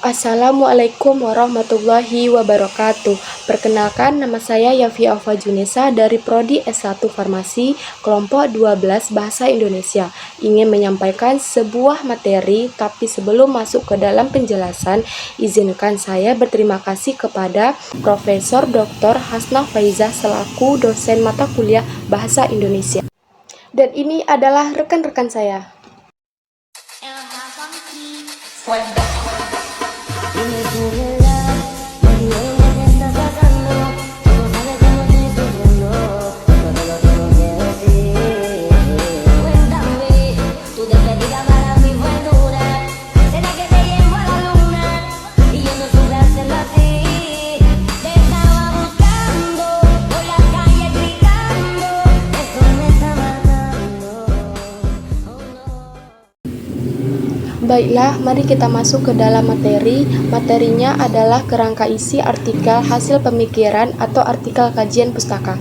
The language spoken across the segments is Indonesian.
Assalamualaikum warahmatullahi wabarakatuh. Perkenalkan, nama saya Yafi Alfa Junesa dari Prodi S1 Farmasi, kelompok 12 Bahasa Indonesia. Ingin menyampaikan sebuah materi, tapi sebelum masuk ke dalam penjelasan, izinkan saya berterima kasih kepada Profesor Dr. Hasnah Faizah selaku dosen mata kuliah Bahasa Indonesia. Dan ini adalah rekan-rekan saya. Baiklah, mari kita masuk ke dalam materi. Materinya adalah kerangka isi artikel hasil pemikiran atau artikel kajian pustaka.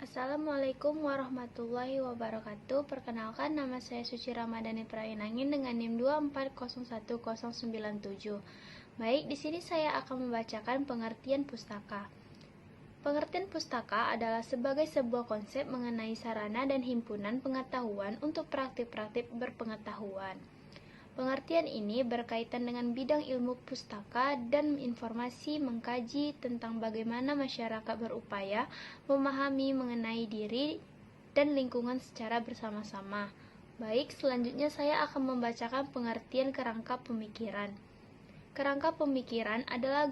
Assalamualaikum warahmatullahi wabarakatuh. Perkenalkan, nama saya Suci Ramadhani Prainangin dengan NIM 2401097. Baik, di sini saya akan membacakan pengertian pustaka. Pengertian pustaka adalah sebagai sebuah konsep mengenai sarana dan himpunan pengetahuan untuk praktik-praktik berpengetahuan. Pengertian ini berkaitan dengan bidang ilmu pustaka dan informasi mengkaji tentang bagaimana masyarakat berupaya memahami mengenai diri dan lingkungan secara bersama-sama. Baik, selanjutnya saya akan membacakan pengertian kerangka pemikiran. Kerangka pemikiran adalah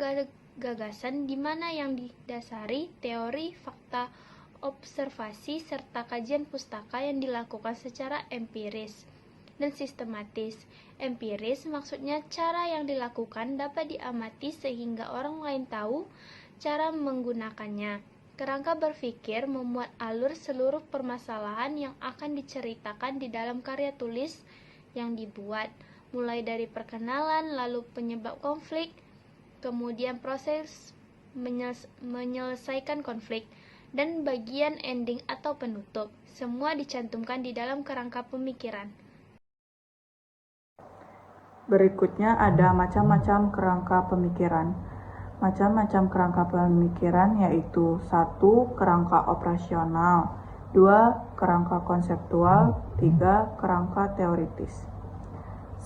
gagasan di mana yang didasari teori, fakta, observasi, serta kajian pustaka yang dilakukan secara empiris dan sistematis. Empiris maksudnya cara yang dilakukan dapat diamati sehingga orang lain tahu cara menggunakannya. Kerangka berpikir memuat alur seluruh permasalahan yang akan diceritakan di dalam karya tulis yang dibuat, mulai dari perkenalan, lalu penyebab konflik, kemudian proses menyelesaikan konflik, dan bagian ending atau penutup. Semua dicantumkan di dalam kerangka pemikiran. Berikutnya ada macam-macam kerangka pemikiran. Macam-macam kerangka pemikiran yaitu 1. Kerangka operasional, 2. Kerangka konseptual, 3. Kerangka teoritis.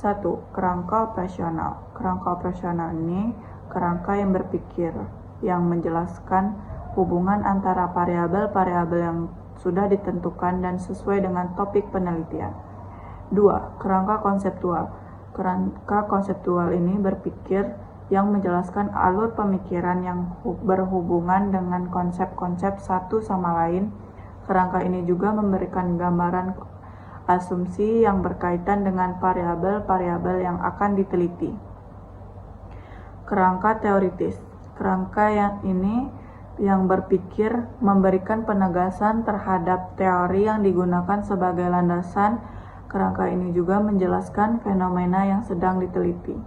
1. Kerangka operasional. Kerangka operasional ini kerangka yang berpikir, yang menjelaskan hubungan antara variabel-variabel yang sudah ditentukan dan sesuai dengan topik penelitian. 2. Kerangka konseptual. Kerangka konseptual ini berpikir yang menjelaskan alur pemikiran yang berhubungan dengan konsep-konsep satu sama lain. Kerangka ini juga memberikan gambaran asumsi yang berkaitan dengan variabel-variabel yang akan diteliti. Kerangka teoritis. Kerangka yang berpikir memberikan penegasan terhadap teori yang digunakan sebagai landasan. Kerangka ini juga menjelaskan fenomena yang sedang diteliti.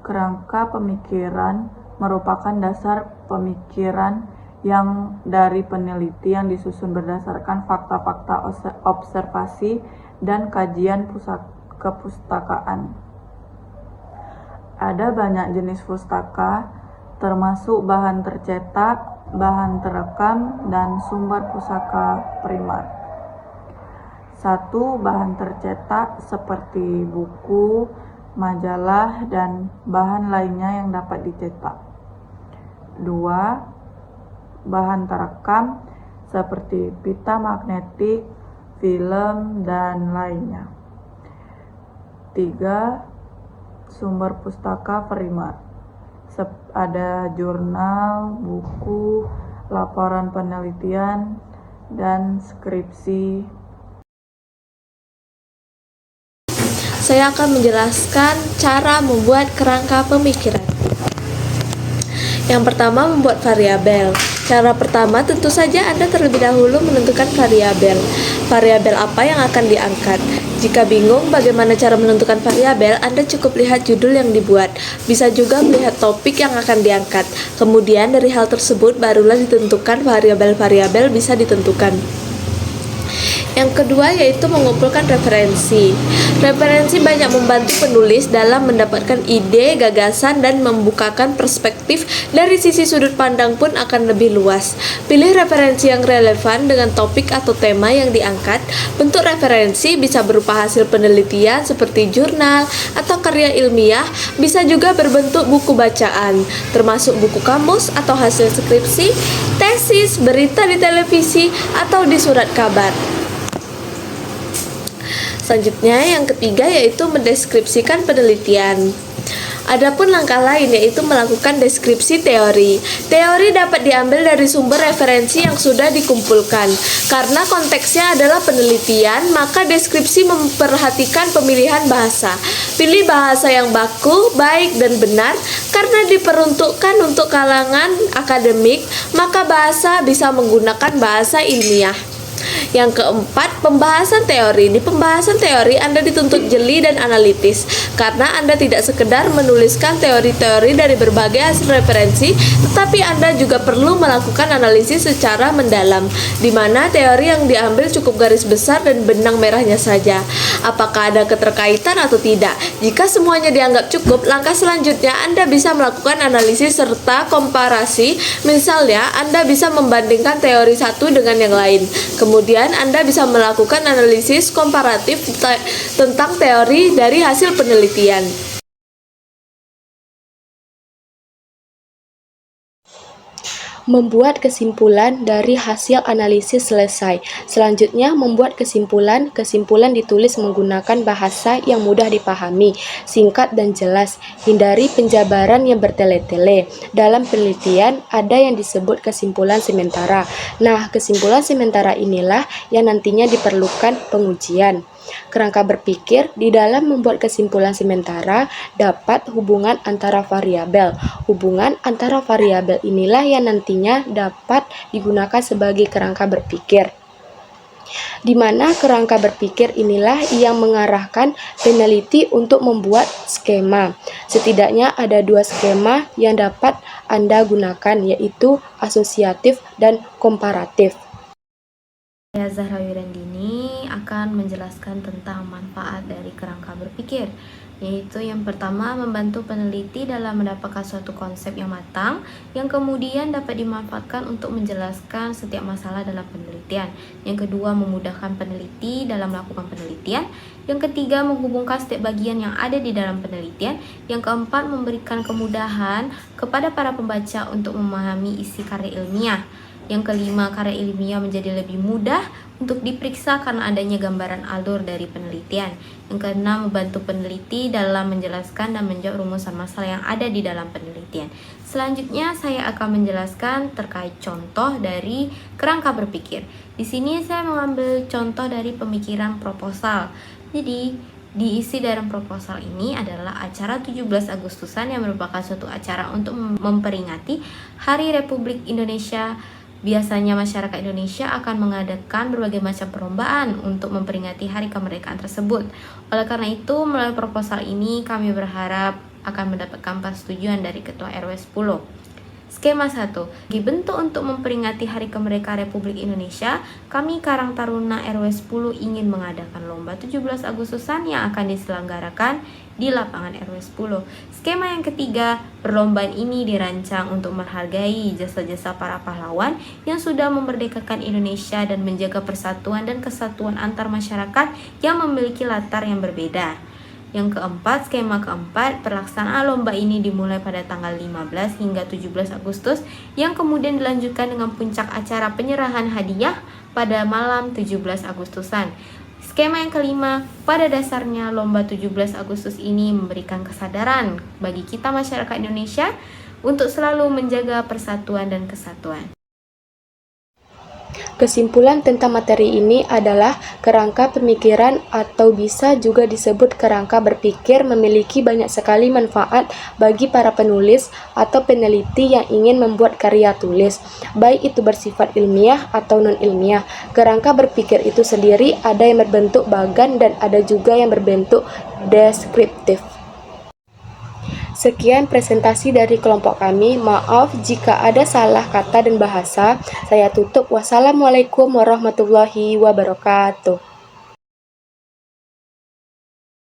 Kerangka pemikiran merupakan dasar pemikiran yang dari peneliti yang disusun berdasarkan fakta-fakta observasi dan kajian kepustakaan. Ada banyak jenis pustaka, termasuk bahan tercetak, bahan terekam, dan sumber pustaka primer. 1. Bahan tercetak seperti buku, majalah, dan bahan lainnya yang dapat dicetak. 2. Bahan terekam seperti pita magnetik, film, dan lainnya. 3. Sumber pustaka primer. Ada jurnal, buku, laporan penelitian, dan skripsi. Saya akan menjelaskan cara membuat kerangka pemikiran. Yang pertama, membuat variabel. Cara pertama, tentu saja Anda terlebih dahulu menentukan variabel. Variabel apa yang akan diangkat? Jika bingung bagaimana cara menentukan variabel, Anda cukup lihat judul yang dibuat. Bisa juga melihat topik yang akan diangkat. Kemudian dari hal tersebut barulah ditentukan variabel-variabel bisa ditentukan. Yang kedua yaitu mengumpulkan referensi. Referensi banyak membantu penulis dalam mendapatkan ide, gagasan, dan membukakan perspektif dari sisi sudut pandang pun akan lebih luas. Pilih referensi yang relevan dengan topik atau tema yang diangkat. Bentuk referensi bisa berupa hasil penelitian seperti jurnal atau karya ilmiah, bisa juga berbentuk buku bacaan, termasuk buku kamus atau hasil skripsi, tesis, berita di televisi, atau di surat kabar. Selanjutnya yang ketiga yaitu mendeskripsikan penelitian. Adapun langkah lain yaitu melakukan deskripsi teori. Teori dapat diambil dari sumber referensi yang sudah dikumpulkan. Karena konteksnya adalah penelitian, maka deskripsi memperhatikan pemilihan bahasa. Pilih bahasa yang baku, baik, dan benar. Karena diperuntukkan untuk kalangan akademik, maka bahasa bisa menggunakan bahasa ilmiah. Yang keempat, pembahasan teori. Di pembahasan teori Anda dituntut jeli dan analitis, karena Anda tidak sekedar menuliskan teori-teori dari berbagai hasil referensi, tetapi Anda juga perlu melakukan analisis secara mendalam, di mana teori yang diambil cukup garis besar dan benang merahnya saja. Apakah ada keterkaitan atau tidak? Jika semuanya dianggap cukup, langkah selanjutnya Anda bisa melakukan analisis serta komparasi. Misalnya, Anda bisa membandingkan teori satu dengan yang lain. Kemudian Anda bisa melakukan analisis komparatif tentang teori dari hasil penelitian. Membuat kesimpulan dari hasil analisis selesai. Selanjutnya, membuat kesimpulan. Kesimpulan ditulis menggunakan bahasa yang mudah dipahami, singkat dan jelas. Hindari penjabaran yang bertele-tele. Dalam penelitian, ada yang disebut kesimpulan sementara. Nah, kesimpulan sementara inilah yang nantinya diperlukan pengujian. Kerangka berpikir di dalam membuat kesimpulan sementara dapat hubungan antara variabel. Hubungan antara variabel inilah yang nantinya dapat digunakan sebagai kerangka berpikir. Di mana kerangka berpikir inilah yang mengarahkan peneliti untuk membuat skema. Setidaknya ada dua skema yang dapat Anda gunakan, yaitu asosiatif dan komparatif. Saya Zahra Wirandini akan menjelaskan tentang manfaat dari kerangka berpikir, yaitu yang pertama membantu peneliti dalam mendapatkan suatu konsep yang matang, yang kemudian dapat dimanfaatkan untuk menjelaskan setiap masalah dalam penelitian. Yang kedua, memudahkan peneliti dalam melakukan penelitian. Yang ketiga, menghubungkan setiap bagian yang ada di dalam penelitian. Yang keempat, memberikan kemudahan kepada para pembaca untuk memahami isi karya ilmiah. Yang kelima, karya ilmiah menjadi lebih mudah untuk diperiksa karena adanya gambaran alur dari penelitian. Yang keenam, membantu peneliti dalam menjelaskan dan menjawab rumusan masalah yang ada di dalam penelitian. Selanjutnya, saya akan menjelaskan terkait contoh dari kerangka berpikir. Di sini saya mengambil contoh dari pemikiran proposal. Jadi, diisi dalam proposal ini adalah acara 17 Agustusan yang merupakan suatu acara untuk memperingati Hari Republik Indonesia. Biasanya masyarakat Indonesia akan mengadakan berbagai macam perlombaan untuk memperingati hari kemerdekaan tersebut. Oleh karena itu, melalui proposal ini kami berharap akan mendapatkan persetujuan dari Ketua RW 10. Skema 1. Dibentuk untuk memperingati Hari Kemerdekaan Republik Indonesia, kami Karang Taruna RW 10 ingin mengadakan lomba 17 Agustusan yang akan diselenggarakan di lapangan RW 10. Skema yang ketiga, perlombaan ini dirancang untuk menghargai jasa-jasa para pahlawan yang sudah memerdekakan Indonesia dan menjaga persatuan dan kesatuan antar masyarakat yang memiliki latar yang berbeda. Yang keempat, skema keempat, pelaksanaan lomba ini dimulai pada tanggal 15 hingga 17 Agustus yang kemudian dilanjutkan dengan puncak acara penyerahan hadiah pada malam 17 Agustusan. Skema yang kelima, pada dasarnya lomba 17 Agustus ini memberikan kesadaran bagi kita masyarakat Indonesia untuk selalu menjaga persatuan dan kesatuan. Kesimpulan tentang materi ini adalah kerangka pemikiran atau bisa juga disebut kerangka berpikir memiliki banyak sekali manfaat bagi para penulis atau peneliti yang ingin membuat karya tulis, baik itu bersifat ilmiah atau non-ilmiah. Kerangka berpikir itu sendiri ada yang berbentuk bagan dan ada juga yang berbentuk deskriptif. Sekian presentasi dari kelompok kami. Maaf jika ada salah kata dan bahasa. Saya tutup. Wassalamualaikum warahmatullahi wabarakatuh.